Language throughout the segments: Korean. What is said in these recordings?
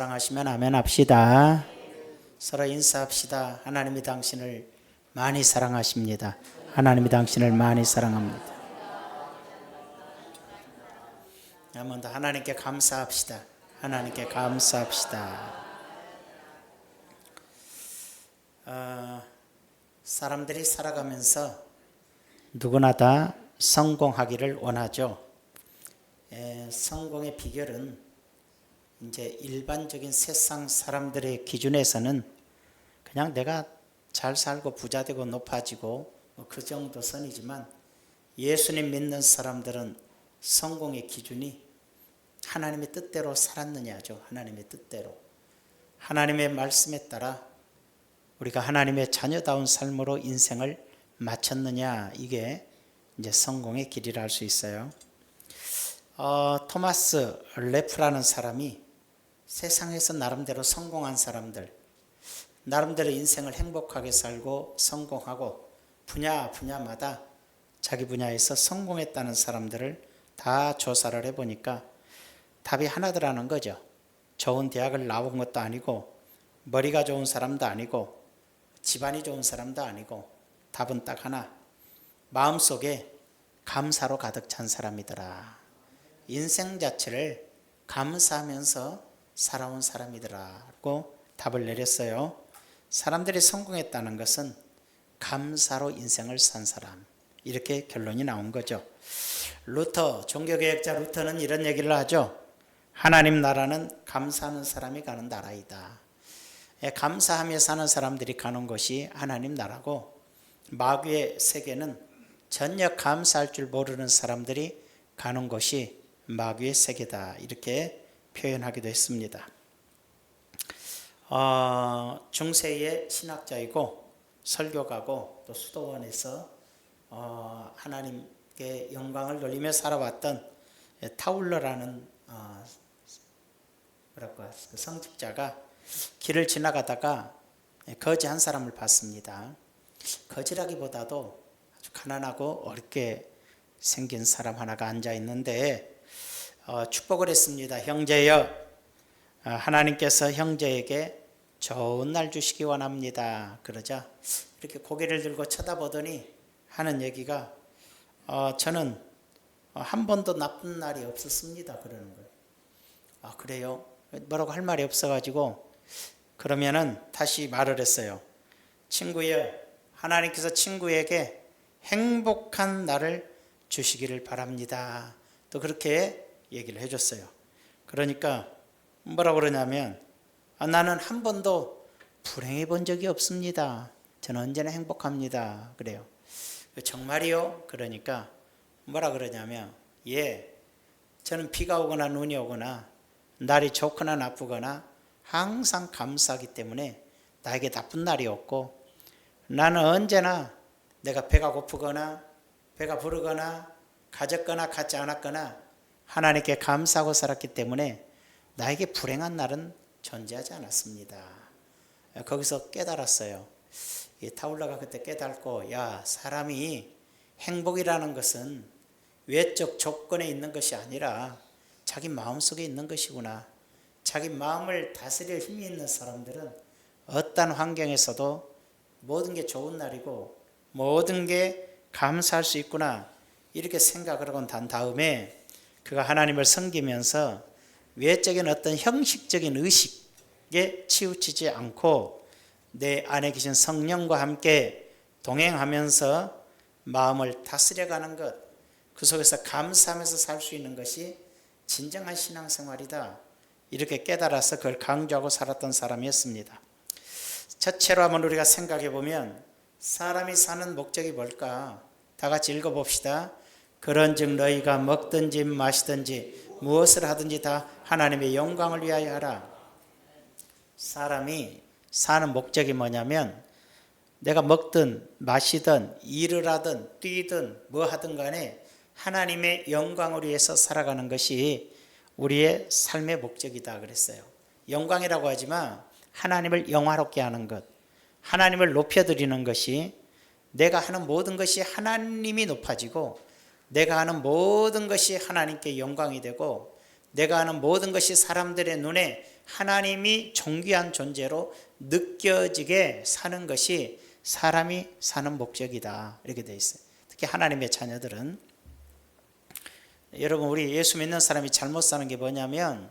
사랑하시면 아멘 합시다. 서로 인사합시다. 하나님이 당신을 많이 사랑하십니다. 하나님이 당신을 많이 사랑합니다. 한 번 더 하나님께 감사합시다. 하나님께 감사합시다. 사람들이 살아가면서 누구나 다 성공하기를 원하죠. 성공의 비결은 이제 일반적인 세상 사람들의 기준에서는 그냥 내가 잘 살고 부자 되고 높아지고 그 정도 선이지만, 예수님 믿는 사람들은 성공의 기준이 하나님의 뜻대로 살았느냐죠. 하나님의 뜻대로, 하나님의 말씀에 따라 우리가 하나님의 자녀다운 삶으로 인생을 마쳤느냐, 이게 이제 성공의 길이라 할 수 있어요. 토마스 레프라는 사람이 세상에서 나름대로 성공한 사람들, 나름대로 인생을 행복하게 살고 성공하고 분야마다 자기 분야에서 성공했다는 사람들을 다 조사를 해보니까 답이 하나더라는 거죠. 좋은 대학을 나온 것도 아니고, 머리가 좋은 사람도 아니고, 집안이 좋은 사람도 아니고, 답은 딱 하나, 마음속에 감사로 가득 찬 사람이더라. 인생 자체를 감사하면서 살아온 사람이더라고 답을 내렸어요. 사람들이 성공했다는 것은 감사로 인생을 산 사람, 이렇게 결론이 나온 거죠. 루터, 종교개혁자 루터는 이런 얘기를 하죠. 하나님 나라는 감사하는 사람이 가는 나라이다. 감사하며 사는 사람들이 가는 곳이 하나님 나라고, 마귀의 세계는 전혀 감사할 줄 모르는 사람들이 가는 곳이 마귀의 세계다, 이렇게 표현하기도 했습니다. 중세의 신학자이고 설교가고 또 수도원에서 하나님께 영광을 돌리며 살아왔던 타울러라는 그 성직자가 길을 지나가다가 거지 한 사람을 봤습니다. 거지라기보다도 아주 가난하고 어렵게 생긴 사람 하나가 앉아 있는데 축복을 했습니다. 형제여, 하나님께서 형제에게 좋은 날 주시기 원합니다. 그러자 이렇게 고개를 들고 쳐다보더니 하는 얘기가 저는 한 번도 나쁜 날이 없었습니다, 그러는 거예요. 그래요? 뭐라고 할 말이 없어가지고 그러면은 다시 말을 했어요. 친구여, 하나님께서 친구에게 행복한 날을 주시기를 바랍니다. 또 그렇게 얘기를 해줬어요. 그러니까 뭐라고 그러냐면 나는 한 번도 불행해 본 적이 없습니다. 저는 언제나 행복합니다. 그래요. 정말이요? 그러니까 뭐라 그러냐면 저는 비가 오거나 눈이 오거나 날이 좋거나 나쁘거나 항상 감사하기 때문에 나에게 나쁜 날이 없고, 나는 언제나 내가 배가 고프거나 배가 부르거나 가졌거나 갖지 않았거나 하나님께 감사하고 살았기 때문에 나에게 불행한 날은 존재하지 않았습니다. 거기서 깨달았어요. 타울러가 그때 깨닫고, 사람이 행복이라는 것은 외적 조건에 있는 것이 아니라 자기 마음속에 있는 것이구나. 자기 마음을 다스릴 힘이 있는 사람들은 어떤 환경에서도 모든 게 좋은 날이고 모든 게 감사할 수 있구나, 이렇게 생각을 하고 난 다음에 그가 하나님을 섬기면서 외적인 어떤 형식적인 의식에 치우치지 않고 내 안에 계신 성령과 함께 동행하면서 마음을 다스려가는 것, 그 속에서 감사하면서 살 수 있는 것이 진정한 신앙생활이다, 이렇게 깨달아서 그걸 강조하고 살았던 사람이었습니다. 첫째로 한번 우리가 생각해 보면 사람이 사는 목적이 뭘까? 다 같이 읽어봅시다. 그런즉 너희가 먹든지 마시든지 무엇을 하든지 다 하나님의 영광을 위하여 하라. 사람이 사는 목적이 뭐냐면, 내가 먹든 마시든 일을 하든 뛰든 뭐 하든 간에 하나님의 영광을 위해서 살아가는 것이 우리의 삶의 목적이다 그랬어요. 영광이라고 하지만 하나님을 영화롭게 하는 것, 하나님을 높여드리는 것이, 내가 하는 모든 것이 하나님이 높아지고 내가 하는 모든 것이 하나님께 영광이 되고 내가 하는 모든 것이 사람들의 눈에 하나님이 존귀한 존재로 느껴지게 사는 것이 사람이 사는 목적이다, 이렇게 되어 있어요. 특히 하나님의 자녀들은. 여러분, 우리 예수 믿는 사람이 잘못 사는 게 뭐냐면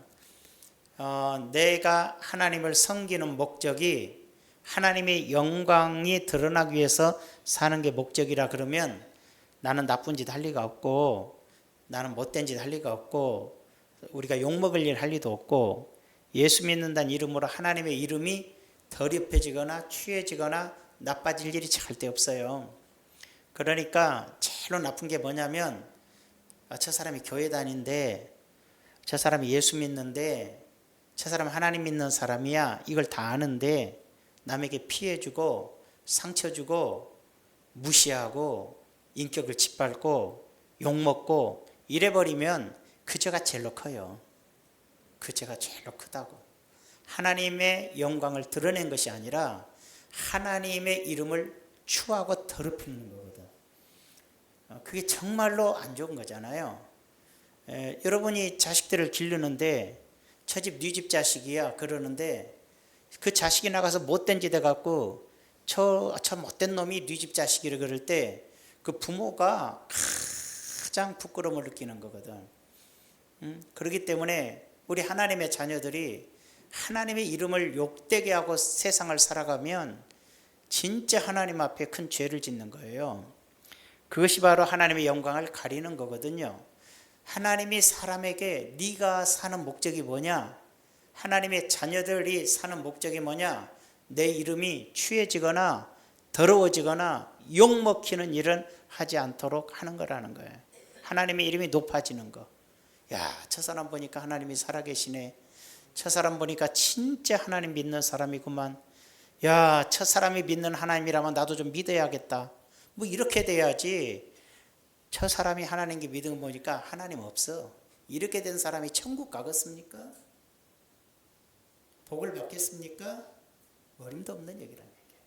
내가 하나님을 섬기는 목적이 하나님의 영광이 드러나기 위해서 사는 게 목적이라 그러면 나는 나쁜 짓 할 리가 없고, 나는 못된 짓 할 리가 없고, 우리가 욕먹을 일 할 리도 없고, 예수 믿는다는 이름으로 하나님의 이름이 더럽혀지거나 취해지거나 나빠질 일이 절대 없어요. 그러니까 제일 나쁜 게 뭐냐면 저 사람이 교회 다니는데, 저 사람이 예수 믿는데, 저 사람 하나님 믿는 사람이야, 이걸 다 아는데 남에게 피해주고 상처주고 무시하고 인격을 짓밟고 욕먹고 이래버리면 그 죄가 제일로 커요. 그 죄가 제일로 크다고. 하나님의 영광을 드러낸 것이 아니라 하나님의 이름을 추하고 더럽히는 거거든. 그게 정말로 안 좋은 거잖아요. 여러분이 자식들을 기르는데 저 집 네 집 자식이야 그러는데 그 자식이 나가서 못된 짓 해갖고 저 못된 놈이 네 집 자식이라 그럴 때 그 부모가 가장 부끄러움을 느끼는 거거든. 그렇기 때문에 우리 하나님의 자녀들이 하나님의 이름을 욕되게 하고 세상을 살아가면 진짜 하나님 앞에 큰 죄를 짓는 거예요. 그것이 바로 하나님의 영광을 가리는 거거든요. 하나님이 사람에게 네가 사는 목적이 뭐냐? 하나님의 자녀들이 사는 목적이 뭐냐? 내 이름이 취해지거나 더러워지거나 욕먹히는 일은 하지 않도록 하는 거라는 거예요. 하나님의 이름이 높아지는 거. 야, 저 사람 보니까 하나님이 살아계시네. 저 사람 보니까 진짜 하나님 믿는 사람이구만. 야, 저 사람이 믿는 하나님이라면 나도 좀 믿어야겠다. 뭐 이렇게 돼야지. 저 사람이 하나님께 믿은 거 보니까 하나님 없어. 이렇게 된 사람이 천국 가겠습니까? 복을 받겠습니까? 어림도 없는 얘기라는 얘기예요.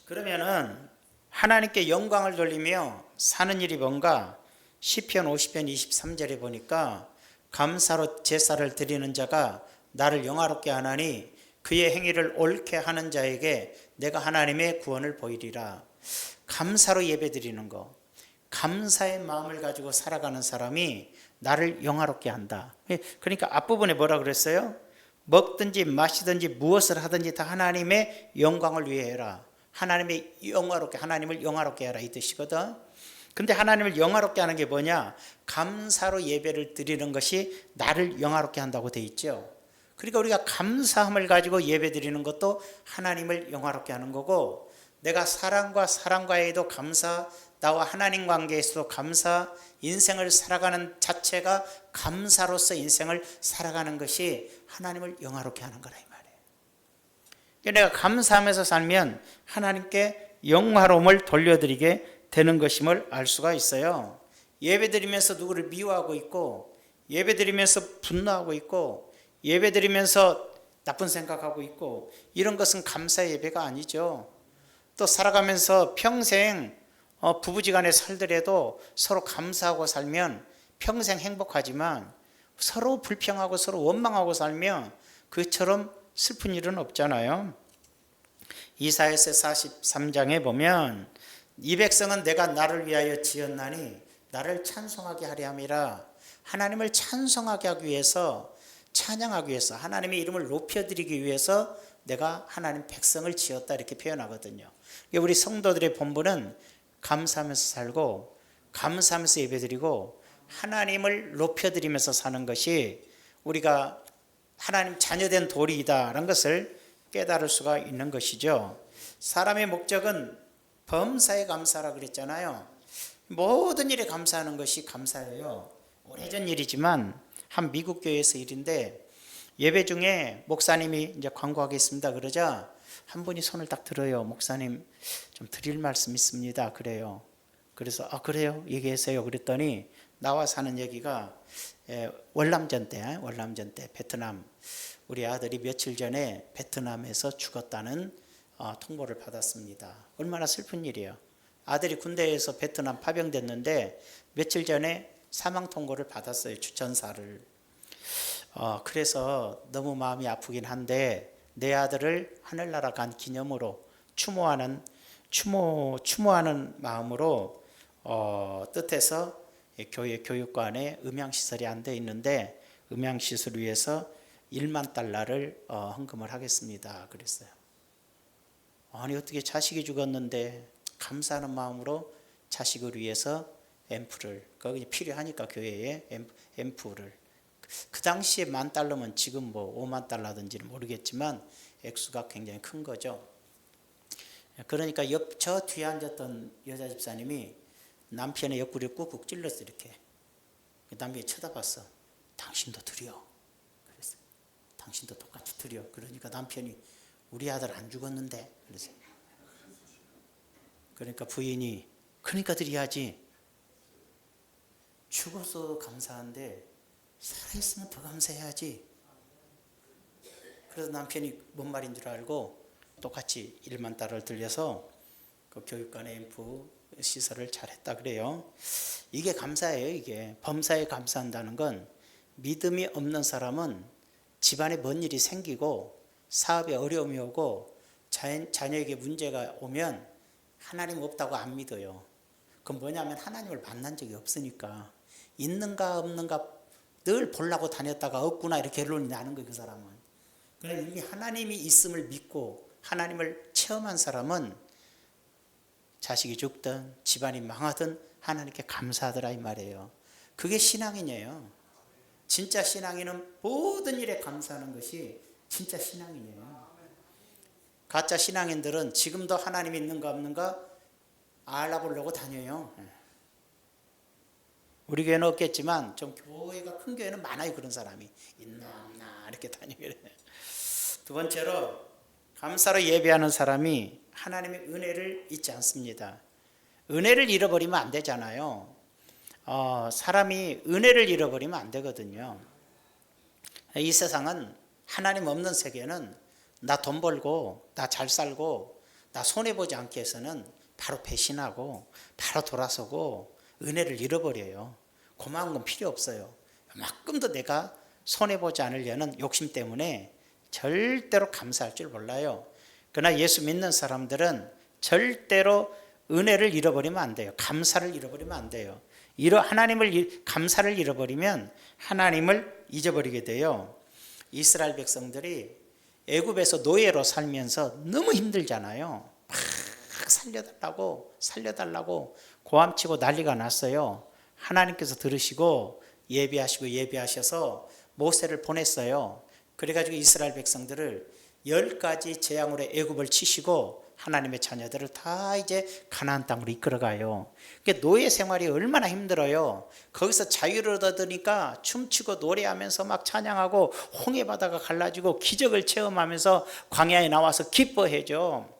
그러면은 하나님께 영광을 돌리며 사는 일이 뭔가? 시편 50편 23절에 보니까 감사로 제사를 드리는 자가 나를 영화롭게 하나니 그의 행위를 옳게 하는 자에게 내가 하나님의 구원을 보이리라. 감사로 예배드리는 거, 감사의 마음을 가지고 살아가는 사람이 나를 영화롭게 한다. 그러니까 앞부분에 뭐라 그랬어요? 먹든지 마시든지 무엇을 하든지 다 하나님의 영광을 위해 해라. 하나님의 영화롭게, 하나님을 영화롭게 해라, 이 뜻이거든. 근데 하나님을 영화롭게 하는 게 뭐냐? 감사로 예배를 드리는 것이 나를 영화롭게 한다고 돼 있죠. 그러니까 우리가 감사함을 가지고 예배 드리는 것도 하나님을 영화롭게 하는 거고, 내가 사람과에도 감사, 나와 하나님 관계에서도 감사, 인생을 살아가는 자체가 감사로서 인생을 살아가는 것이 하나님을 영화롭게 하는 거라 이 말이에요. 내가 감사하면서 살면 하나님께 영화로움을 돌려드리게 되는 것임을 알 수가 있어요. 예배드리면서 누구를 미워하고 있고, 예배드리면서 분노하고 있고, 예배드리면서 나쁜 생각하고 있고, 이런 것은 감사 예배가 아니죠. 또 살아가면서 평생 부부지간에 살더라도 서로 감사하고 살면 평생 행복하지만, 서로 불평하고 서로 원망하고 살면 그처럼 슬픈 일은 없잖아요. 이사야서 43장에 보면 이 백성은 내가 나를 위하여 지었나니 나를 찬송하게 하려 함이라. 하나님을 찬송하게 하기 위해서, 찬양하기 위해서, 하나님의 이름을 높여드리기 위해서 내가 하나님 백성을 지었다, 이렇게 표현하거든요. 우리 성도들의 본분은 감사하면서 살고 감사하면서 예배드리고 하나님을 높여드리면서 사는 것이 우리가 하나님 자녀된 도리이다라는 것을 깨달을 수가 있는 것이죠. 사람의 목적은 범사에 감사라 그랬잖아요. 모든 일에 감사하는 것이 감사예요. 오래전 일이지만 한 미국 교회에서 일인데, 예배 중에 목사님이 이제 광고하겠습니다 그러자 한 분이 손을 딱 들어요. 목사님 좀 드릴 말씀 있습니다 그래요. 그래서 그래요 얘기하세요 그랬더니 나와서 하는 얘기가 월남전 때 베트남, 우리 아들이 며칠 전에 베트남에서 죽었다는 통보를 받았습니다. 얼마나 슬픈 일이에요. 아들이 군대에서 베트남 파병됐는데 며칠 전에 사망 통보를 받았어요. 주천사를. 그래서 너무 마음이 아프긴 한데 내 아들을 하늘나라 간 기념으로 추모하는 마음으로 뜻해서 교회 교육관에 음향시설이 안 돼 있는데 음향시설을 위해서 1만 달러를 헌금을 하겠습니다. 그랬어요. 아니 어떻게 자식이 죽었는데 감사하는 마음으로 자식을 위해서 앰프를 거기 필요하니까 교회에 앰프를 그 당시에 10,000달러면 지금 뭐 50,000달러든지는 모르겠지만 액수가 굉장히 큰 거죠. 그러니까 저 뒤에 앉았던 여자 집사님이 남편의 옆구리를 꾹꾹 찔렀어. 이렇게 남편이 쳐다봤어. 당신도 드려. 그랬어. 당신도 똑같이 드려. 그러니까 남편이 우리 아들 안 죽었는데 그랬어요. 그러니까 부인이 그러니까 드려야지. 죽어서 감사한데 살아있으면 더 감사해야지. 그래서 남편이 뭔 말인 줄 알고 똑같이 1만 달러를 들여서 그 교육관의 앰프 시설을 잘했다 그래요. 이게 감사예요. 이게 범사에 감사한다는 건 믿음이 없는 사람은 집안에 뭔 일이 생기고 사업에 어려움이 오고 자녀에게 문제가 오면 하나님 없다고 안 믿어요. 그건 뭐냐면 하나님을 만난 적이 없으니까 있는가 없는가 늘 보려고 다녔다가 없구나 이렇게 결론이 나는 거예요. 그 사람은. 그러나 이미 하나님이 있음을 믿고 하나님을 체험한 사람은 자식이 죽든 집안이 망하든 하나님께 감사하더라 이 말이에요. 그게 신앙인이에요. 진짜 신앙인은 모든 일에 감사하는 것이 진짜 신앙인이에요. 가짜 신앙인들은 지금도 하나님이 있는가 없는가 알아보려고 다녀요. 우리 교회는 없겠지만 좀 교회가 큰 교회는 많아요. 그런 사람이 있나 없나 이렇게 다니게 돼요. 두 번째로 감사로 예배하는 사람이 하나님의 은혜를 잊지 않습니다. 은혜를 잃어버리면 안 되잖아요. 사람이 은혜를 잃어버리면 안 되거든요. 이 세상은 하나님 없는 세계는 나 돈 벌고 나 잘 살고 나 손해보지 않게 해서는 바로 배신하고 바로 돌아서고 은혜를 잃어버려요. 고마운 건 필요 없어요. 만큼도 내가 손해보지 않으려는 욕심 때문에 절대로 감사할 줄 몰라요. 그러나 예수 믿는 사람들은 절대로 은혜를 잃어버리면 안 돼요. 감사를 잃어버리면 안 돼요. 감사를 잃어버리면 하나님을 잊어버리게 돼요. 이스라엘 백성들이 애굽에서 노예로 살면서 너무 힘들잖아요. 막 살려달라고 고함치고 난리가 났어요. 하나님께서 들으시고 예비하셔서 모세를 보냈어요. 그래가지고 이스라엘 백성들을 10가지 재앙으로 애굽을 치시고 하나님의 자녀들을 다 이제 가나안 땅으로 이끌어가요. 그러니까 노예 생활이 얼마나 힘들어요. 거기서 자유를 얻으니까 춤추고 노래하면서 막 찬양하고 홍해 바다가 갈라지고 기적을 체험하면서 광야에 나와서 기뻐해죠.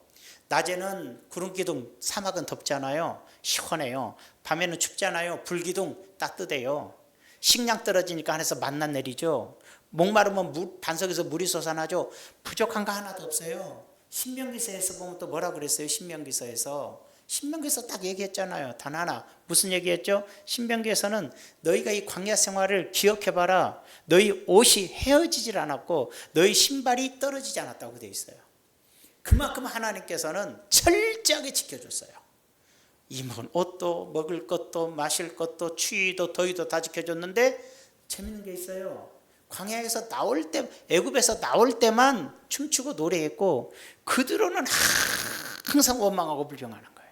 낮에는 구름 기둥, 사막은 덥잖아요. 시원해요. 밤에는 춥잖아요. 불기둥 따뜻해요. 식량 떨어지니까 하늘에서 만나 내리죠. 목마르면 반석에서 물이 솟아나죠. 부족한 거 하나도 없어요. 신명기서에서 보면 또 뭐라 그랬어요? 신명기서 딱 얘기했잖아요. 단 하나. 무슨 얘기했죠? 신명기에서는 너희가 이 광야 생활을 기억해봐라. 너희 옷이 헤어지질 않았고 너희 신발이 떨어지지 않았다고 되어 있어요. 그만큼 하나님께서는 철저하게 지켜줬어요. 입은 옷도 먹을 것도 마실 것도 추위도 더위도 다 지켜줬는데 재밌는 게 있어요. 광야에서 나올 때, 애굽에서 나올 때만 춤추고 노래했고 그 뒤로는 항상 원망하고 불평하는 거예요.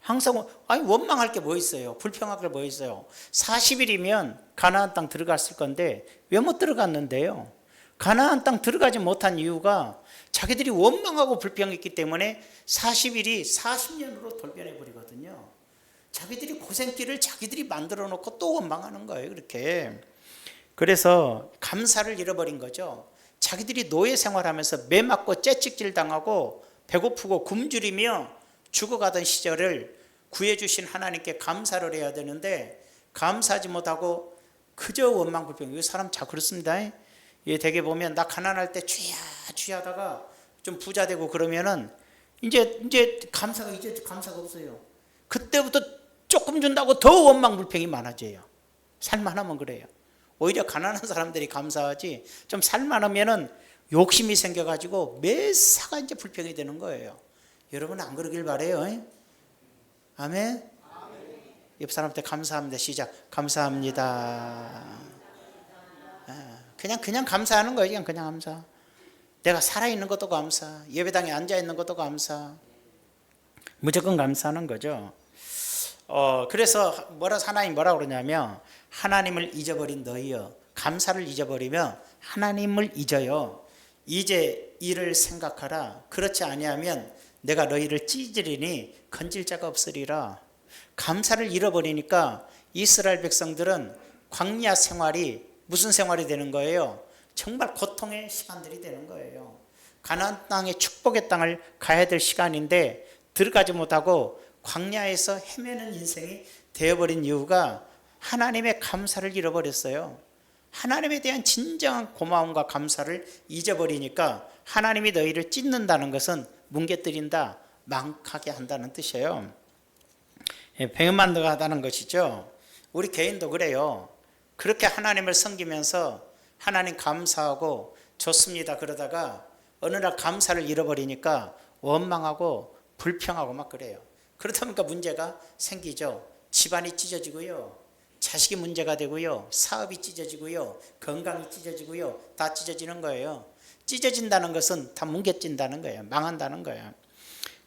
항상 원망할 게 뭐 있어요? 불평할 게 뭐 있어요? 40일이면 가나안 땅 들어갔을 건데 왜 못 들어갔는데요? 가나안 땅 들어가지 못한 이유가 자기들이 원망하고 불평했기 때문에 40일이 40년으로 돌변해 버리거든요. 자기들이 고생길을 자기들이 만들어 놓고 또 원망하는 거예요. 그렇게. 그래서 감사를 잃어버린 거죠. 자기들이 노예 생활하면서 매 맞고 째찍질 당하고 배고프고 굶주리며 죽어가던 시절을 구해주신 하나님께 감사를 해야 되는데 감사하지 못하고 그저 원망불평. 이 사람 잘 그렇습니다. 되게 보면 나 가난할 때 주야 하다가 좀 부자 되고 그러면은 이제 감사가 없어요. 그때부터 조금 준다고 더 원망불평이 많아져요. 살만 하면 그래요. 오히려 가난한 사람들이 감사하지, 좀 살만하면은 욕심이 생겨가지고 매사가 이제 불평이 되는 거예요. 여러분 안 그러길 바래요. 아멘. 옆 사람한테 감사합니다. 시작. 감사합니다. 그냥 감사하는 거예요. 그냥 감사. 내가 살아있는 것도 감사. 예배당에 앉아있는 것도 감사. 무조건 감사하는 거죠. 그래서 하나님 뭐라 그러냐면, 하나님을 잊어버린 너희여, 감사를 잊어버리면 하나님을 잊어요. 이제 이를 생각하라. 그렇지 아니하면 내가 너희를 찢으리니 건질 자가 없으리라. 감사를 잃어버리니까 이스라엘 백성들은 광야 생활이 무슨 생활이 되는 거예요? 정말 고통의 시간들이 되는 거예요. 가나안 땅의 축복의 땅을 가야 될 시간인데 들어가지 못하고 광야에서 헤매는 인생이 되어버린 이유가 하나님의 감사를 잃어버렸어요. 하나님에 대한 진정한 고마움과 감사를 잊어버리니까 하나님이 너희를 찢는다는 것은 뭉개뜨린다, 망하게 한다는 뜻이에요. 배은만덕하다는 것이죠. 우리 개인도 그래요. 그렇게 하나님을 섬기면서 하나님 감사하고 좋습니다 그러다가 어느 날 감사를 잃어버리니까 원망하고 불평하고 막 그래요. 그러다 보니까 문제가 생기죠. 집안이 찢어지고요, 자식이 문제가 되고요, 사업이 찢어지고요, 건강이 찢어지고요, 다 찢어지는 거예요. 찢어진다는 것은 다 뭉개진다는 거예요. 망한다는 거예요.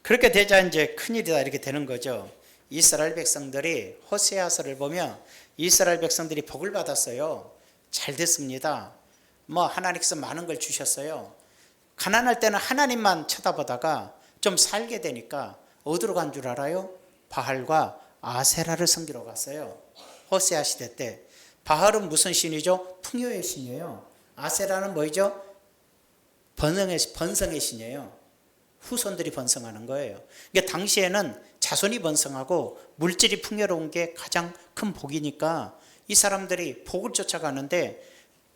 그렇게 되자 이제 큰일이다 이렇게 되는 거죠. 이스라엘 백성들이 호세아서를 보면 이스라엘 백성들이 복을 받았어요. 잘 됐습니다. 하나님께서 많은 걸 주셨어요. 가난할 때는 하나님만 쳐다보다가 좀 살게 되니까 어디로 간 줄 알아요? 바알과 아세라를 섬기러 갔어요. 호세아 시대 때. 바알은 무슨 신이죠? 풍요의 신이에요. 아세라는 뭐죠? 번성의 신이에요. 후손들이 번성하는 거예요. 그러니까 당시에는 자손이 번성하고 물질이 풍요로운 게 가장 큰 복이니까 이 사람들이 복을 쫓아가는데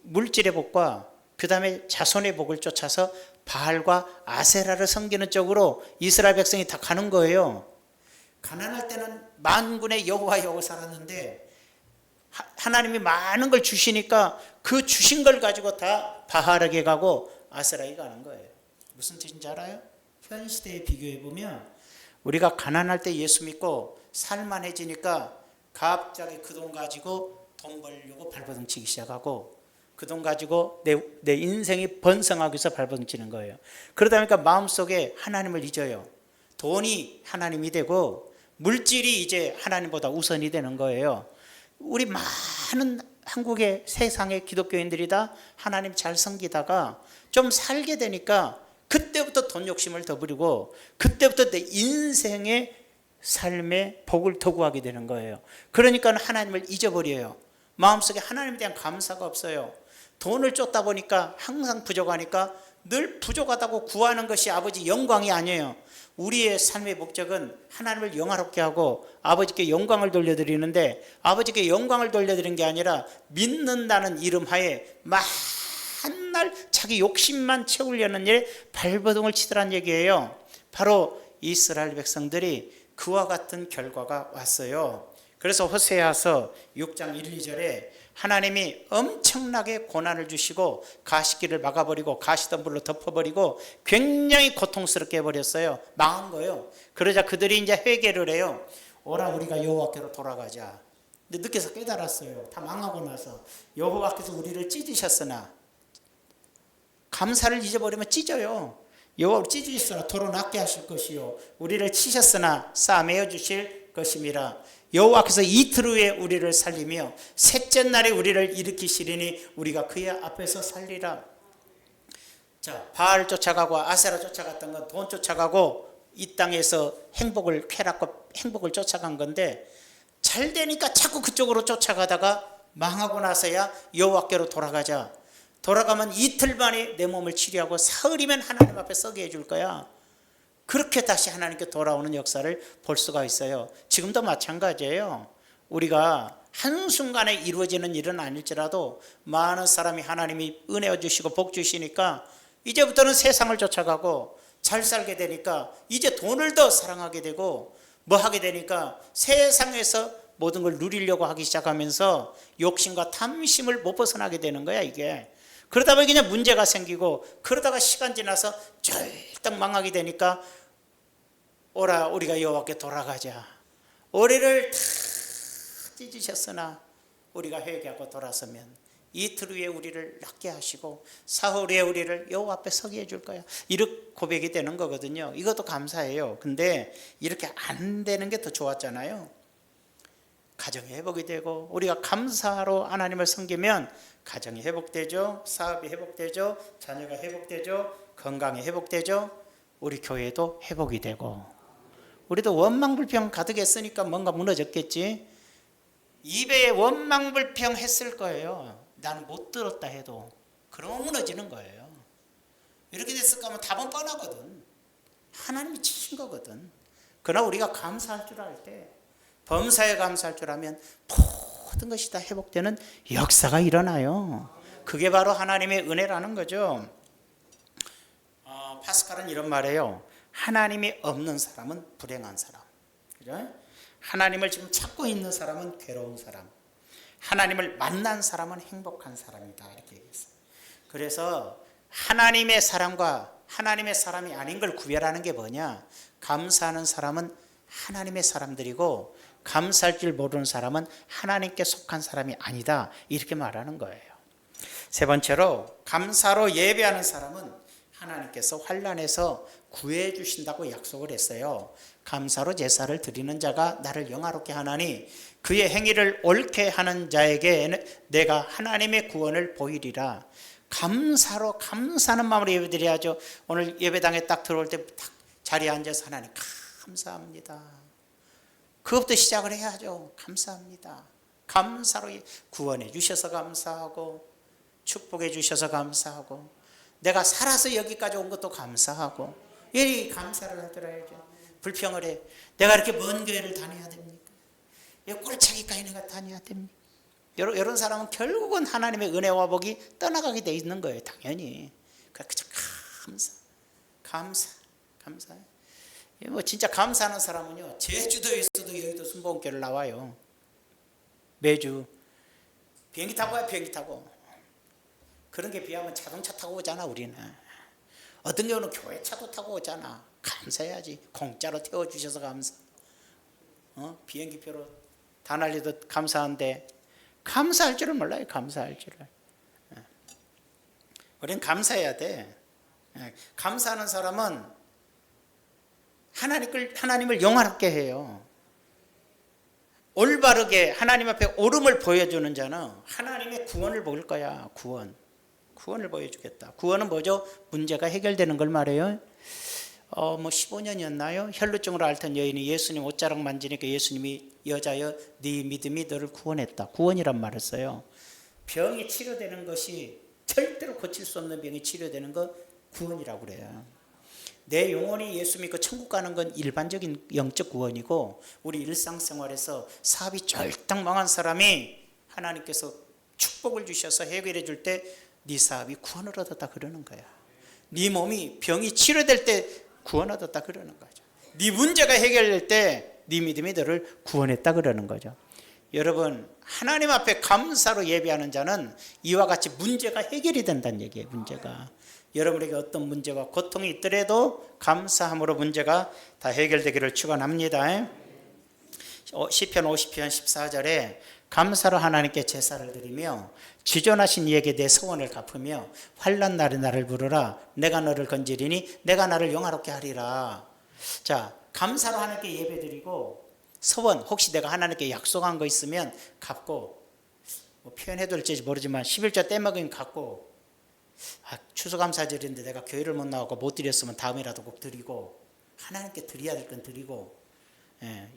물질의 복과 그 다음에 자손의 복을 쫓아서 바알과 아세라를 섬기는 쪽으로 이스라엘 백성이 다 가는 거예요. 가난할 때는 만군의 여호와여 살았는데 하나님이 많은 걸 주시니까 그 주신 걸 가지고 다 바알에게 가고 아세라에게 가는 거예요. 무슨 뜻인지 알아요? 현 시대에 비교해 보면 우리가 가난할 때 예수 믿고 살만해지니까 갑자기 그 돈 가지고 돈 벌려고 발버둥 치기 시작하고 그 돈 가지고 내 인생이 번성하기 위해서 발버둥 치는 거예요. 그러다 보니까 마음속에 하나님을 잊어요. 돈이 하나님이 되고 물질이 이제 하나님보다 우선이 되는 거예요. 우리 많은 한국의 세상의 기독교인들이 다 하나님 잘 섬기다가 좀 살게 되니까 그때부터 돈 욕심을 더 부리고 그때부터 내 인생의 삶의 복을 더 구하게 되는 거예요. 그러니까 하나님을 잊어버려요. 마음속에 하나님에 대한 감사가 없어요. 돈을 쫓다 보니까 항상 부족하니까 늘 부족하다고 구하는 것이 아버지 영광이 아니에요. 우리의 삶의 목적은 하나님을 영화롭게 하고 아버지께 영광을 돌려드리는데 아버지께 영광을 돌려드리는 게 아니라 믿는다는 이름 하에 맨날 자기 욕심만 채우려는 일에 발버둥을 치더란 얘기예요. 바로 이스라엘 백성들이 그와 같은 결과가 왔어요. 그래서 호세아서 6장 1, 2절에 하나님이 엄청나게 고난을 주시고 가시길을 막아버리고 가시덤불로 덮어버리고 굉장히 고통스럽게 해버렸어요. 망한 거예요. 그러자 그들이 이제 회개를 해요. 오라 우리가 여호와께로 돌아가자. 근데 늦게서 깨달았어요. 다 망하고 나서 여호와께서 우리를 찢으셨으나 감사를 잊어버리면 찢어요. 여호와를 찢으셨으나 도로 낫게 하실 것이요 우리를 치셨으나 싸매어 주실 것임이라. 여호와께서 이틀 후에 우리를 살리며 셋째 날에 우리를 일으키시리니 우리가 그의 앞에서 살리라. 자, 바알 쫓아가고 아세라 쫓아갔던 건 돈 쫓아가고 이 땅에서 행복을 쾌락과 행복을 쫓아간 건데 잘 되니까 자꾸 그쪽으로 쫓아가다가 망하고 나서야 여호와께로 돌아가자. 돌아가면 이틀 만에 내 몸을 치료하고 사흘이면 하나님 앞에 서게 해줄 거야. 그렇게 다시 하나님께 돌아오는 역사를 볼 수가 있어요. 지금도 마찬가지예요. 우리가 한순간에 이루어지는 일은 아닐지라도 많은 사람이 하나님이 은혜 주시고 복 주시니까 이제부터는 세상을 쫓아가고 잘 살게 되니까 이제 돈을 더 사랑하게 되고 뭐 하게 되니까 세상에서 모든 걸 누리려고 하기 시작하면서 욕심과 탐심을 못 벗어나게 되는 거야 이게. 그러다 보니 그냥 문제가 생기고, 그러다가 시간 지나서 쫄딱 망하게 되니까 오라 우리가 여호와께 돌아가자. 우리를 다 찢으셨으나 우리가 회개하고 돌아서면 이틀 후에 우리를 낫게 하시고 사흘 후에 우리를 여호와 앞에 서게 해줄 거야. 이렇게 고백이 되는 거거든요. 이것도 감사해요. 근데 이렇게 안 되는 게 더 좋았잖아요. 가정이 회복이 되고, 우리가 감사로 하나님을 섬기면 가정이 회복되죠, 사업이 회복되죠, 자녀가 회복되죠, 건강이 회복되죠, 우리 교회도 회복이 되고. 우리도 원망불평 가득했으니까 뭔가 무너졌겠지. 입에 원망불평 했을 거예요. 나는 못 들었다 해도. 그러면 무너지는 거예요. 이렇게 됐을까 하면 답은 뻔하거든. 하나님이 치신 거거든. 그러나 우리가 감사할 줄 알 때, 범사에 감사할 줄 알면 모든 것이 다 회복되는 역사가 일어나요. 그게 바로 하나님의 은혜라는 거죠. 파스칼은 이런 말이에요. 하나님이 없는 사람은 불행한 사람. 그죠? 하나님을 지금 찾고 있는 사람은 괴로운 사람, 하나님을 만난 사람은 행복한 사람이다, 이렇게 얘기했어요. 그래서 하나님의 사람과 하나님의 사람이 아닌 걸 구별하는 게 뭐냐? 감사하는 사람은 하나님의 사람들이고, 감사할 줄 모르는 사람은 하나님께 속한 사람이 아니다, 이렇게 말하는 거예요. 세 번째로, 감사로 예배하는 사람은 하나님께서 환난에서 구해 주신다고 약속을 했어요. 감사로 제사를 드리는 자가 나를 영화롭게 하나니 그의 행위를 옳게 하는 자에게 내가 하나님의 구원을 보이리라. 감사로, 감사하는 마음으로 예배드려야죠. 오늘 예배당에 딱 들어올 때 딱 자리에 앉아서 하나님 감사합니다. 그것부터 시작을 해야죠. 감사합니다. 감사로 구원해 주셔서 감사하고, 축복해 주셔서 감사하고, 내가 살아서 여기까지 온 것도 감사하고, 이 감사를 하더라야죠. 불평을 해. 내가 이렇게 먼 교회를 다녀야 됩니까? 꼴차기까지 내가 다녀야 됩니까? 이런 사람은 결국은 하나님의 은혜와 복이 떠나가게 돼 있는 거예요. 당연히. 그래서 감사. 뭐 진짜 감사하는 사람은요, 제주도에서도 여의도 순복음교회를 나와요. 매주 비행기 타고 와요. 비행기 타고. 그런 게 비하면 자동차 타고 오잖아. 우리는 어떤 경우는 교회차도 타고 오잖아. 감사해야지. 공짜로 태워주셔서 감사. 비행기표로 다 날리도 감사한데 감사할 줄을 몰라요. 감사할 줄을. 우리는 감사해야 돼. 감사하는 사람은 하나님을 영화롭게 해요. 올바르게 하나님 앞에 옳음을 보여주는 자는 하나님의 구원을 볼 거야. 구원을 보여주겠다. 구원은 뭐죠? 문제가 해결되는 걸 말해요. 15년이었나요? 혈루증으로 앓던 여인이 예수님 옷자락 만지니까 예수님이 여자여 네 믿음이 너를 구원했다. 구원이란 말을 써요. 병이 치료되는 것이, 절대로 고칠 수 없는 병이 치료되는 거 구원이라고 그래요. 내 영혼이 예수 믿고 천국 가는 건 일반적인 영적 구원이고, 우리 일상생활에서 사업이 쫄딱 망한 사람이 하나님께서 축복을 주셔서 해결해 줄 때 네 사업이 구원을 얻었다 그러는 거야. 네 몸이 병이 치료될 때 구원 얻었다 그러는 거죠. 네 문제가 해결될 때 네 믿음이 너를 구원했다 그러는 거죠. 여러분, 하나님 앞에 감사로 예배하는 자는 이와 같이 문제가 해결이 된다는 얘기예요. 문제가. 여러분에게 어떤 문제와 고통이 있더라도 감사함으로 문제가 다 해결되기를 축원합니다. 시편 50편 14절에 감사로 하나님께 제사를 드리며 지존하신 이에게 내 소원을 갚으며 환난 날에 나를 부르라. 내가 너를 건지리니 내가 나를 영화롭게 하리라. 자, 감사로 하나님께 예배드리고, 소원, 혹시 내가 하나님께 약속한 거 있으면 갚고, 표현해도 될지 모르지만 11조 떼먹으면 갚고, 추수감사절인데 내가 교회를 못 나가고 못 드렸으면 다음이라도 꼭 드리고, 하나님께 드려야 될 건 드리고,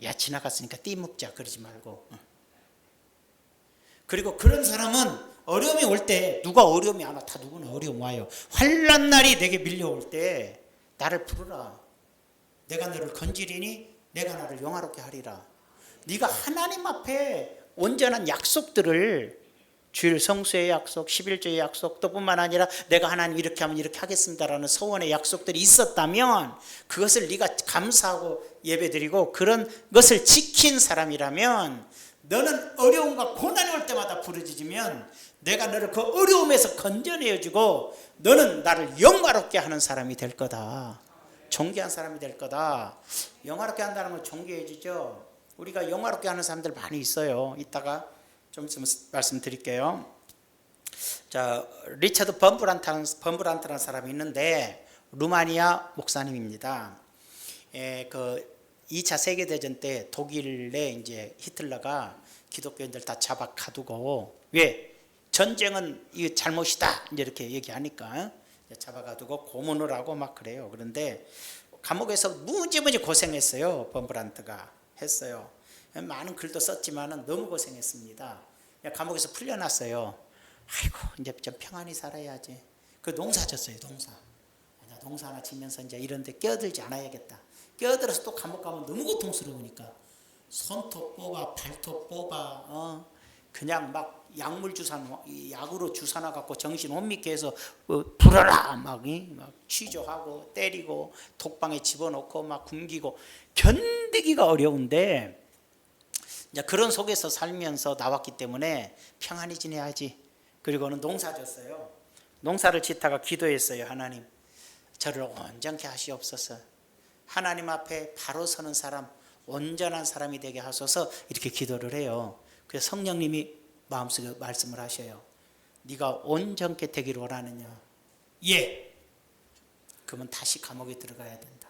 야 지나갔으니까 띠먹자 그러지 말고. 그리고 그런 사람은 어려움이 올 때, 누가 어려움이 안 와? 다 누구나 어려움 와요. 환난 날이 내게 밀려올 때 나를 부르라. 내가 너를 건지리니 내가 나를 영화롭게 하리라. 네가 하나님 앞에 온전한 약속들을, 주일 성수의 약속, 11조의 약속, 또 뿐만 아니라 내가 하나님 이렇게 하면 이렇게 하겠습니다라는 소원의 약속들이 있었다면, 그것을 네가 감사하고 예배드리고 그런 것을 지킨 사람이라면 너는 어려움과 고난이 올 때마다 부르짖으면 내가 너를 그 어려움에서 건져내어주고 너는 나를 영화롭게 하는 사람이 될 거다. 존귀한 사람이 될 거다. 영화롭게 한다는 건 존귀해 주죠. 우리가 영화롭게 하는 사람들 많이 있어요. 이따가 좀 있으면 말씀드릴게요. 자, 리처드 범브란트라는 사람이 있는데 루마니아 목사님입니다. 그 2차 세계대전 때 독일에 이제 히틀러가 기독교인들 다 잡아 가두고, 왜? 전쟁은 이 잘못이다 이렇게 얘기하니까 잡아 가두고 고문을 하고 막 그래요. 그런데 감옥에서 무지무지 고생했어요. 범브란트가 했어요. 많은 글도 썼지만은 너무 고생했습니다. 감옥에서 풀려났어요. 아이고 이제 좀 평안히 살아야지. 그 농사 졌어요. 농사 하나 지면서 이제 이런 데 끼어들지 않아야겠다. 끼어들어서 또 감옥 가면 너무 고통스러우니까 손톱 뽑아 발톱 뽑아 그냥 막 약물 약으로 주사나 갖고 정신 혼미케 해서 불어라 막 취조하고 때리고 독방에 집어넣고 막 굶기고 견디기가 어려운데, 이제 그런 속에서 살면서 나왔기 때문에 평안히 지내야지. 그리고는 농사 졌어요. 농사를 짓다가 기도했어요. 하나님, 저를 온전케 하시옵소서. 하나님 앞에 바로 서는 사람, 온전한 사람이 되게 하소서. 이렇게 기도를 해요. 그래서 성령님이 마음속에 말씀을 하셔요. 네가 온전케 되기를 원하느냐? 예. 그러면 다시 감옥에 들어가야 된다.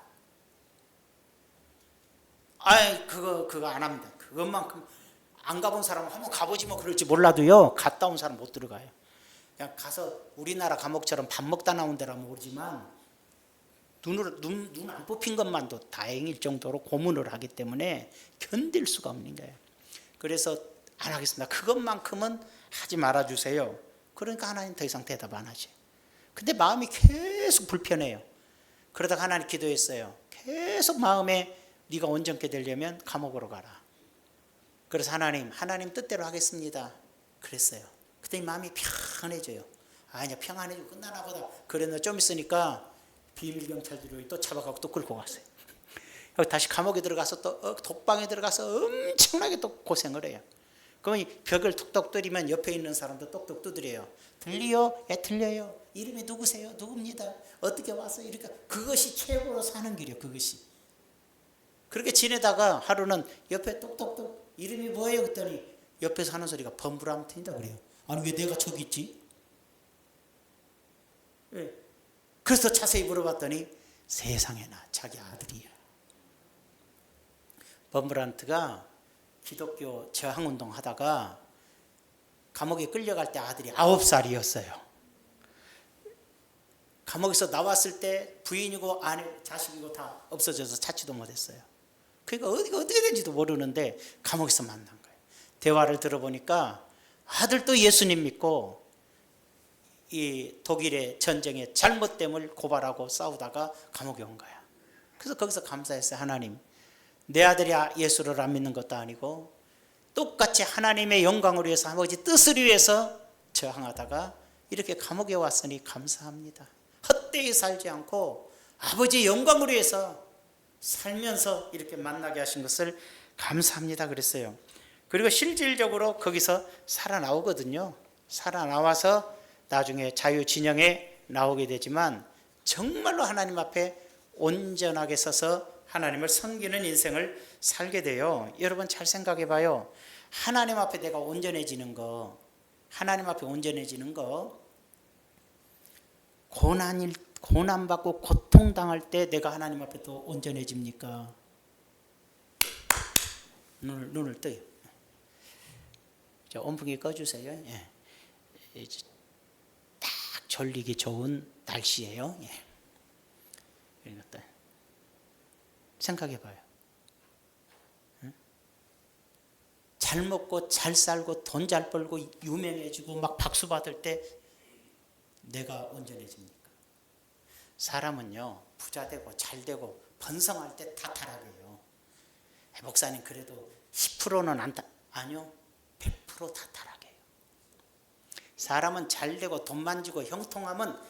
아이 그거 안 합니다. 그것만큼 안 가본 사람은 한번 가보지 뭐 그럴지 몰라도요, 갔다 온 사람 못 들어가요. 그냥 가서 우리나라 감옥처럼 밥 먹다 나온 데라면 모르지만 눈 안 뽑힌 것만도 다행일 정도로 고문을 하기 때문에 견딜 수가 없는 거예요. 그래서 안 하겠습니다. 그것만큼은 하지 말아주세요. 그러니까 하나님 더 이상 대답 안 하지. 근데 마음이 계속 불편해요. 그러다가 하나님 기도했어요. 계속 마음에 네가 온전케 되려면 감옥으로 가라. 그래서 하나님 뜻대로 하겠습니다. 그랬어요. 그때 마음이 평안해져요. 아니야, 평안해지고 끝나나 보다. 그랬는데 좀 있으니까 비밀경찰들이 또 잡아가고 또 끌고 갔어요. 다시 감옥에 들어가서 또 독방에 들어가서 엄청나게 또 고생을 해요. 그러면 벽을 톡톡 두드리면 옆에 있는 사람도 똑똑 두드려요. 들려요? 예, 들려요. 이름이 누구세요? 누굽니다. 어떻게 와서 이렇게. 그것이 최고로 사는 길이에요. 그것이. 그렇게 지내다가 하루는 옆에 똑똑똑 이름이 뭐예요? 그랬더니 옆에서 하는 소리가 범브란트인다 그래요. 아니 왜 내가 저기 있지? 왜? 그래서 자세히 물어봤더니 세상에나 자기 아들이야. 범브란트가 기독교 저항운동 하다가 감옥에 끌려갈 때 아들이 9살이었어요. 감옥에서 나왔을 때 부인이고 아내, 자식이고 다 없어져서 찾지도 못했어요. 그러니까 어떻게 된지도 모르는데 감옥에서 만난 거예요. 대화를 들어보니까 아들도 예수님 믿고 이 독일의 전쟁의 잘못됨을 고발하고 싸우다가 감옥에 온 거야. 그래서 거기서 감사했어요. 하나님, 내 아들이 예수를 안 믿는 것도 아니고 똑같이 하나님의 영광을 위해서 아버지 뜻을 위해서 저항하다가 이렇게 감옥에 왔으니 감사합니다. 헛되이 살지 않고 아버지의 영광을 위해서 살면서 이렇게 만나게 하신 것을 감사합니다 그랬어요. 그리고 실질적으로 거기서 살아나오거든요. 살아나와서 나중에 자유진영에 나오게 되지만 정말로 하나님 앞에 온전하게 서서 하나님을 섬기는 인생을 살게 돼요. 여러분 잘 생각해 봐요. 하나님 앞에 내가 온전해지는 거, 하나님 앞에 온전해지는 거, 고난받고 고통당할 때 내가 하나님 앞에 더 온전해집니까? 눈을 떠요. 자, 온풍기 꺼주세요. 예. 딱 졸리기 좋은 날씨예요. 예. 이것도 생각해봐요. 응? 잘 먹고 잘 살고 돈 잘 벌고 유명해지고 막 박수 받을 때 내가 온전해집니까? 사람은요, 부자 되고 잘 되고 번성할 때 다 타락해요. 목사님 그래도 10%는 아니요, 100% 다 타락해요. 사람은 잘 되고 돈 만지고 형통하면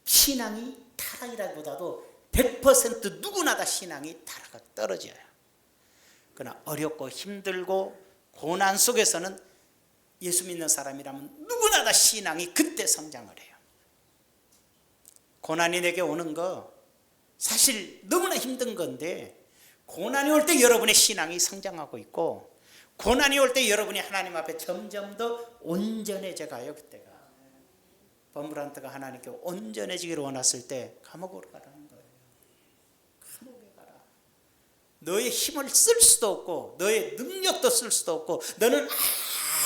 신앙이 타락이라기보다도 100% 누구나 다 신앙이 떨어져요. 그러나 어렵고 힘들고 고난 속에서는 예수 믿는 사람이라면 누구나 다 신앙이 그때 성장을 해요. 고난이 내게 오는 거 사실 너무나 힘든 건데, 고난이 올 때 여러분의 신앙이 성장하고 있고, 고난이 올 때 여러분이 하나님 앞에 점점 더 온전해져 가요. 그때가 범브란트가 하나님께 온전해지기를 원했을 때 감옥으로 가라는 거예요. 감옥에 가라. 너의 힘을 쓸 수도 없고 너의 능력도 쓸 수도 없고 너는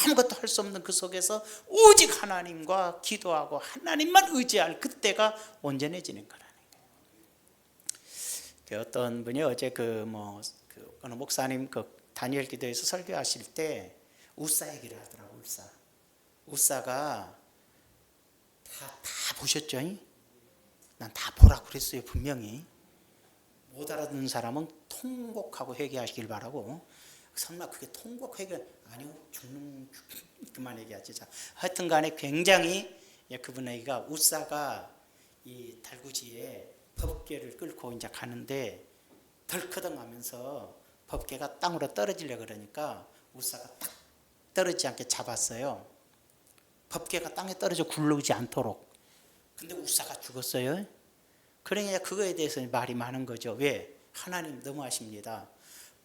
아무것도 할 수 없는 그 속에서 오직 하나님과 기도하고 하나님만 의지할 그때가 온전해지는 거라는 거예요. 어떤 분이 어제 어느 목사님 다니엘 기도에서 설교하실 때 우사 얘기를 하더라고요. 우사가 다 보셨죠? 난 다 보라고 그랬어요. 분명히 못 알아듣는 사람은 통곡하고 회개하시길 바라고. 설마 그게 통곡 회개 아니요, 죽는 그만 얘기하지. 자, 하여튼 간에 굉장히 그분 얘기가, 우사가 이 달구지에 법궤를 끌고 이제 가는데 덜커덩하면서 법궤가 땅으로 떨어지려고 그러니까 우사가 딱 떨어지지 않게 잡았어요. 법궤가 땅에 떨어져 굴러오지 않도록. 근데 우사가 죽었어요. 그러니까 그거에 대해서 말이 많은 거죠. 왜? 하나님 너무하십니다.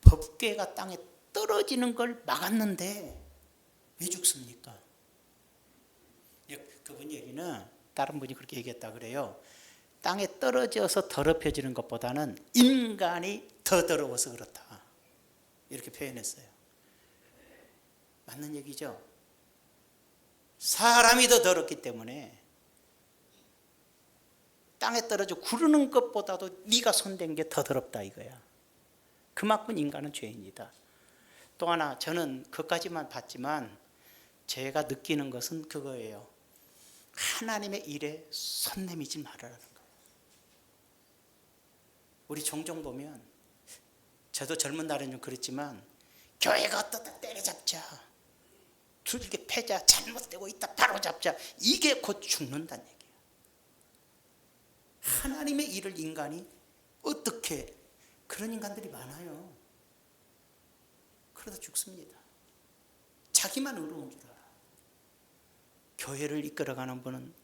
법궤가 땅에 떨어지는 걸 막았는데 왜 죽습니까? 그분 얘기는 다른 분이 그렇게 얘기했다 그래요. 땅에 떨어져서 더럽혀지는 것보다는 인간이 더 더러워서 그렇다, 이렇게 표현했어요. 맞는 얘기죠. 사람이 더 더럽기 때문에 땅에 떨어져 구르는 것보다도 네가 손댄 게 더 더럽다 이거야. 그만큼 인간은 죄인이다. 또 하나, 저는 그까지만 봤지만 제가 느끼는 것은 그거예요. 하나님의 일에 손 내미지 말아라는 거예요. 우리 종종 보면, 저도 젊은 날은 좀 그랬지만, 교회가 어떻다 때려잡자, 두들겨 패자, 잘못되고 있다 바로잡자, 이게 곧 죽는다는 얘기예요. 하나님의 일을 인간이 어떻게, 그런 인간들이 많아요. 그러다 죽습니다. 자기만 의로운 줄 알아. 교회를 이끌어가는 분은,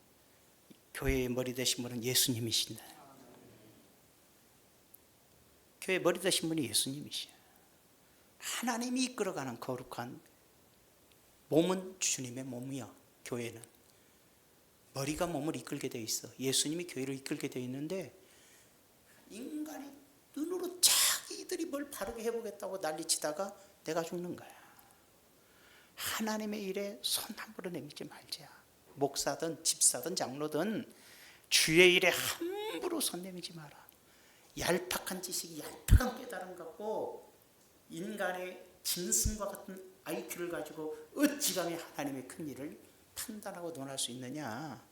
교회의 머리 되신 분은 예수님이신다. 교회 머리 되신 분이 예수님이시야. 하나님이 이끌어가는 거룩한 몸은 주님의 몸이야. 교회는 머리가 몸을 이끌게 되어 있어. 예수님이 교회를 이끌게 되어 있는데, 인간이 눈으로 자기들이 뭘 바르게 해보겠다고 난리치다가 내가 죽는 거야. 하나님의 일에 손 함부로 내밀지 말자. 목사든 집사든 장로든 주의 일에 함부로 손 내밀지 마라. 얄팍한 지식이, 얄팍한 깨달음 갖고 인간의 짐승과 같은 IQ를 가지고 어찌 감히 하나님의 큰 일을 판단하고 논할 수 있느냐,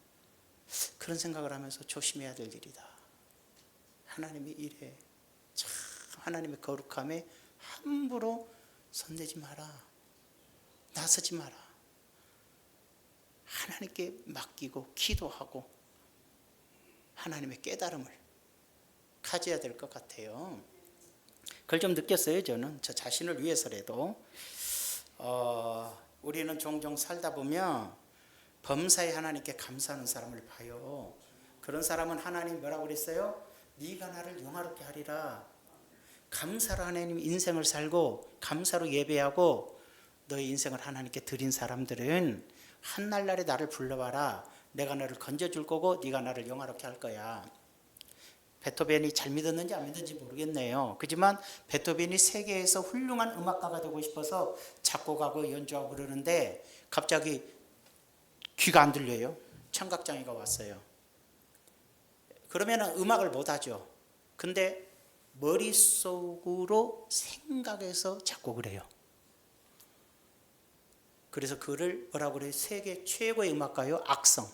그런 생각을 하면서 조심해야 될 일이다. 하나님의 일에, 참 하나님의 거룩함에 함부로 손대지 마라. 나서지 마라. 하나님께 맡기고 기도하고 하나님의 깨달음을 가져야 될 것 같아요. 그걸 좀 느꼈어요. 저는 저 자신을 위해서라도. 우리는 종종 살다 보면 범사에 하나님께 감사하는 사람을 봐요. 그런 사람은 하나님 뭐라고 그랬어요? 네가 나를 영화롭게 하리라. 감사로 하나님 인생을 살고 감사로 예배하고 너의 인생을 하나님께 드린 사람들은 한날날에 나를 불러봐라. 내가 너를 건져줄 거고 네가 나를 영화롭게 할 거야. 베토벤이 잘 믿었는지 안 믿었는지 모르겠네요. 그렇지만 베토벤이 세계에서 훌륭한 음악가가 되고 싶어서 작곡하고 연주하고 그러는데 갑자기 귀가 안 들려요. 청각장애가 왔어요. 그러면 음악을 못하죠. 근데 머릿속으로 생각해서 작곡을 해요. 그래서 그를 뭐라고 그래요? 세계 최고의 음악가요, 악성,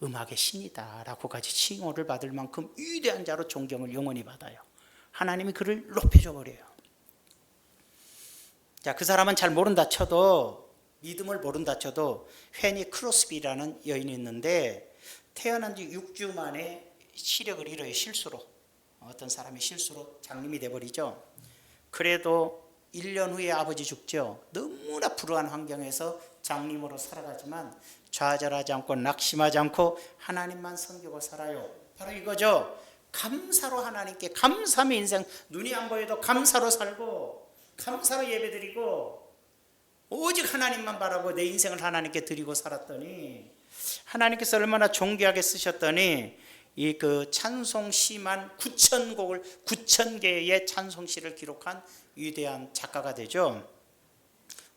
음악의 신이다 라고까지 칭호를 받을 만큼 위대한 자로 존경을 영원히 받아요. 하나님이 그를 높여줘 버려요. 자, 그 사람은 잘 모른다 쳐도, 믿음을 모른다 쳐도, 페니 크로스비라는 여인이 있는데 태어난 지 6주 만에 시력을 잃어요. 실수로. 어떤 사람이 실수로 장님이 돼버리죠. 그래도 1년 후에 아버지 죽죠. 너무나 불우한 환경에서 장님으로 살아가지만 좌절하지 않고 낙심하지 않고 하나님만 섬기고 살아요. 바로 이거죠. 감사로 하나님께, 감사의 인생. 눈이 안 보여도 감사로 살고 감사로 예배드리고 오직 하나님만 바라고 내 인생을 하나님께 드리고 살았더니 하나님께서 얼마나 존귀하게 쓰셨더니 이 그 찬송시만 9,000곡을 9,000개의 찬송시를 기록한 위대한 작가가 되죠.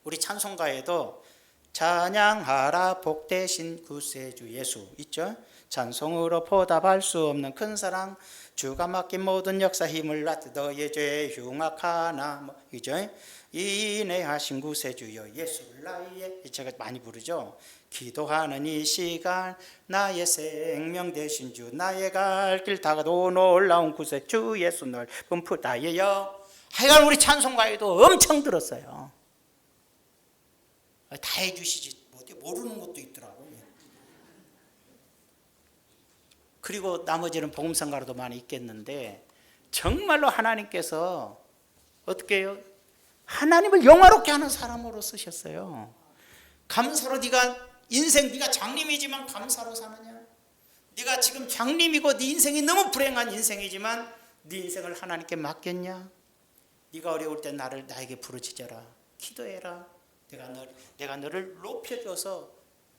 우리 찬송가에도 찬양하라 복되신 구세주 예수 있죠. 찬송으로 보답할 수 없는 큰 사랑, 주가 맡긴 모든 역사 힘을 놔두 너의 죄 흉악하나 뭐 이죠. 인내하신 구세주여 예수를 나의, 제가 많이 부르죠. 기도하는 이 시간 나의 생명 되신 주, 나의 갈 길 다가도 놀라운 구세주 예수 넓은 푸다예요. 하여간 우리 찬송가에도 엄청 들었어요. 다 해주시지 모르는 것도 있더라고요. 그리고 나머지는 복음성가로도 많이 있겠는데 정말로 하나님께서 어떻게 해요? 하나님을 영화롭게 하는 사람으로 쓰셨어요. 감사로 네가 인생, 네가 장님이지만 감사로 사느냐? 네가 지금 장님이고 네 인생이 너무 불행한 인생이지만 네 인생을 하나님께 맡겼냐? 네가 어려울 때 나에게 부르짖어라. 기도해라. 내가 너를 높여줘서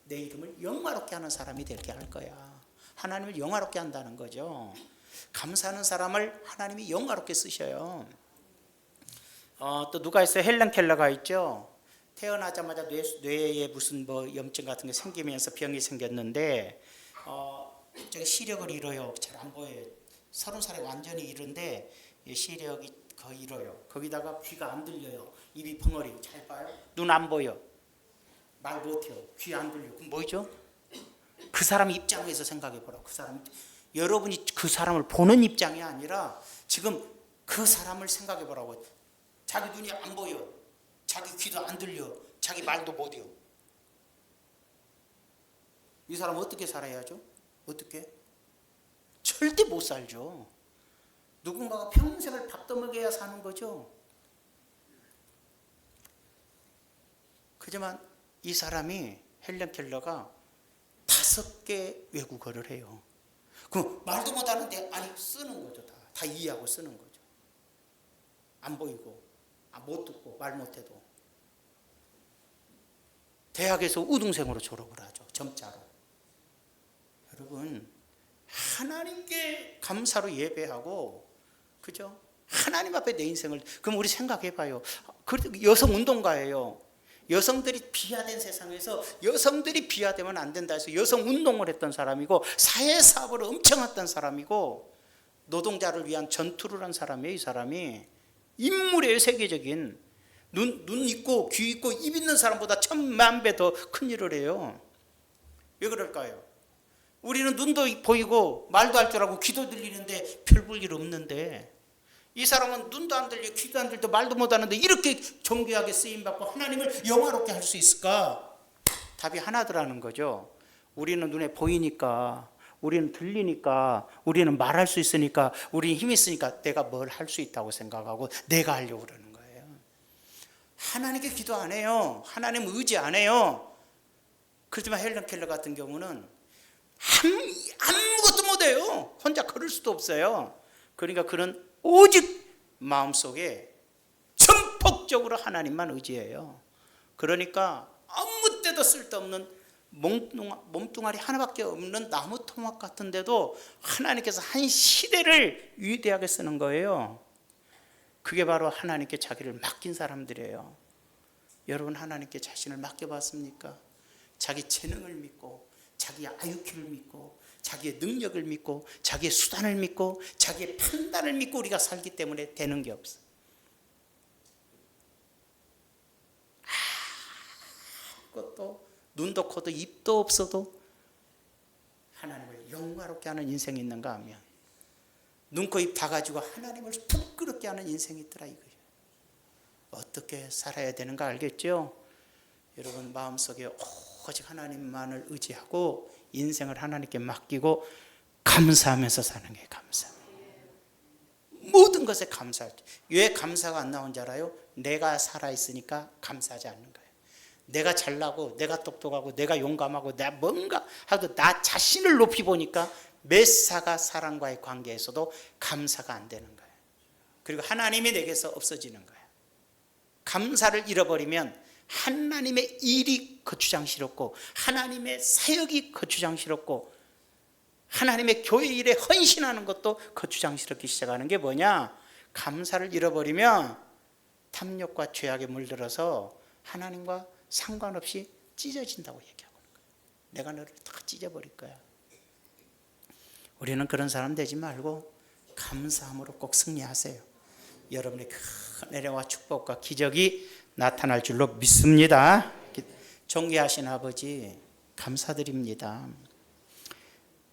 내 이름을 영화롭게 하는 사람이 되게 할 거야. 하나님을 영화롭게 한다는 거죠. 감사하는 사람을 하나님이 영화롭게 쓰셔요. 또 누가 있어요? 헬렌 켈러가 있죠. 태어나자마자 뇌에 무슨 뭐 염증 같은 게 생기면서 병이 생겼는데 시력을 잃어요. 잘 안 보여요. 30살에 완전히 잃은데 시력이 거의 잃어요. 거기다가 귀가 안 들려요. 입이 벙어리. 잘 봐요. 눈 안 보여. 말 못해요. 귀 안 들려. 그럼 뭐죠? 그 사람 입장에서 생각해 보라고. 그 사람, 여러분이 그 사람을 보는 입장이 아니라 지금 그 사람을 생각해 보라고. 자기 눈이 안 보여. 자기 귀도 안 들려. 자기 말도 못해요. 이 사람 어떻게 살아야죠? 어떻게? 절대 못 살죠. 누군가가 평생을 밥도 먹여야 사는 거죠. 그지만 이 사람이 헬렌 켈러가 5개 외국어를 해요. 그럼 말도 못하는데 아니 쓰는 거죠. 다 이해하고 쓰는 거죠. 안 보이고 못 듣고 말 못해도. 대학에서 우등생으로 졸업을 하죠. 점자로. 여러분 하나님께 감사로 예배하고, 그죠? 하나님 앞에 내 인생을. 그럼 우리 생각해봐요. 여성 운동가예요. 여성들이 비하된 세상에서 여성들이 비하되면 안 된다 해서 여성 운동을 했던 사람이고 사회사업을 엄청 했던 사람이고 노동자를 위한 전투를 한 사람이에요. 이 사람이 인물이에요. 세계적인. 눈 있고 귀 있고 입 있는 사람보다 1000만 배 더 큰 일을 해요. 왜 그럴까요? 우리는 눈도 보이고 말도 할 줄 알고 귀도 들리는데 별 볼 일 없는데 이 사람은 눈도 안 들려 귀도 안 들려 말도 못하는데 이렇게 존귀하게 쓰임받고 하나님을 영화롭게 할 수 있을까? 답이 하나더라는 거죠. 우리는 눈에 보이니까, 우리는 들리니까, 우리는 말할 수 있으니까, 우리는 힘이 있으니까 내가 뭘 할 수 있다고 생각하고 내가 하려고 그러는 거예요. 하나님께 기도 안 해요. 하나님 의지 안 해요. 그렇지만 헬렌 켈러 같은 경우는 아무것도 못해요. 혼자 걸을 수도 없어요. 그러니까 그는 오직 마음속에 전폭적으로 하나님만 의지해요. 그러니까 아무 때도 쓸데없는 몸뚱아리 하나밖에 없는 나무 토막 같은데도 하나님께서 한 시대를 위대하게 쓰는 거예요. 그게 바로 하나님께 자기를 맡긴 사람들이에요. 여러분 하나님께 자신을 맡겨봤습니까? 자기 재능을 믿고 자기의 IQ를 믿고 자기의 능력을 믿고 자기의 수단을 믿고 자기의 판단을 믿고 우리가 살기 때문에 되는 게 없어. 아무것도 눈도 코도 입도 없어도 하나님을 영화롭게 하는 인생이 있는가 하면 눈, 코, 입 다 가지고 하나님을 부끄럽게 하는 인생이 있더라 이거예요. 어떻게 살아야 되는가 알겠죠? 여러분 마음속에 오직 하나님만을 의지하고 인생을 하나님께 맡기고 감사하면서 사는 게 감사합니다. 모든 것에 감사할 때. 왜 감사가 안 나온 줄 알아요? 내가 살아있으니까 감사하지 않는 거예요. 내가 잘나고 내가 똑똑하고 내가 용감하고 내가 뭔가 하도 나 자신을 높이 보니까 메사가 사람과의 관계에서도 감사가 안 되는 거예요. 그리고 하나님이 내게서 없어지는 거예요. 감사를 잃어버리면 하나님의 일이 거추장스럽고 하나님의 사역이 거추장스럽고 하나님의 교회 일에 헌신하는 것도 거추장스럽기 시작하는 게 뭐냐? 감사를 잃어버리면 탐욕과 죄악에 물들어서 하나님과 상관없이 찢어진다고 얘기하고 있는 거예요. 내가 너를 다 찢어버릴 거야. 우리는 그런 사람 되지 말고 감사함으로 꼭 승리하세요. 여러분의 큰 은혜와 축복과 기적이 나타날 줄로 믿습니다. 존귀하신 아버지 감사드립니다.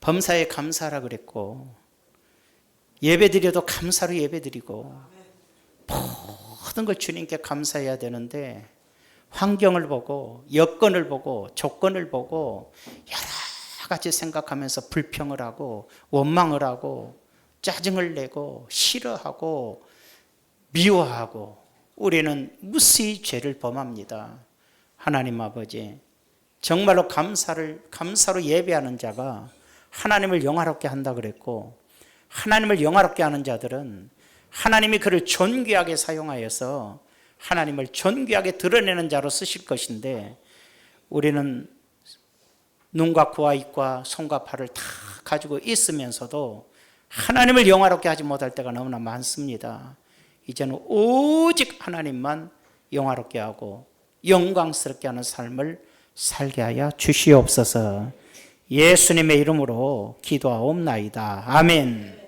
범사에 감사하라 그랬고 예배드려도 감사로 예배드리고 모든 걸 주님께 감사해야 되는데 환경을 보고 여건을 보고 조건을 보고 여러 가지 생각하면서 불평을 하고 원망을 하고 짜증을 내고 싫어하고 미워하고 우리는 무수히 죄를 범합니다. 하나님 아버지 정말로 감사로 예배하는 자가 하나님을 영화롭게 한다 그랬고 하나님을 영화롭게 하는 자들은 하나님이 그를 존귀하게 사용하여서 하나님을 존귀하게 드러내는 자로 쓰실 것인데 우리는 눈과 코와 입과 손과 팔을 다 가지고 있으면서도 하나님을 영화롭게 하지 못할 때가 너무나 많습니다. 이제는 오직 하나님만 영화롭게 하고 영광스럽게 하는 삶을 살게 하여 주시옵소서. 예수님의 이름으로 기도하옵나이다. 아멘.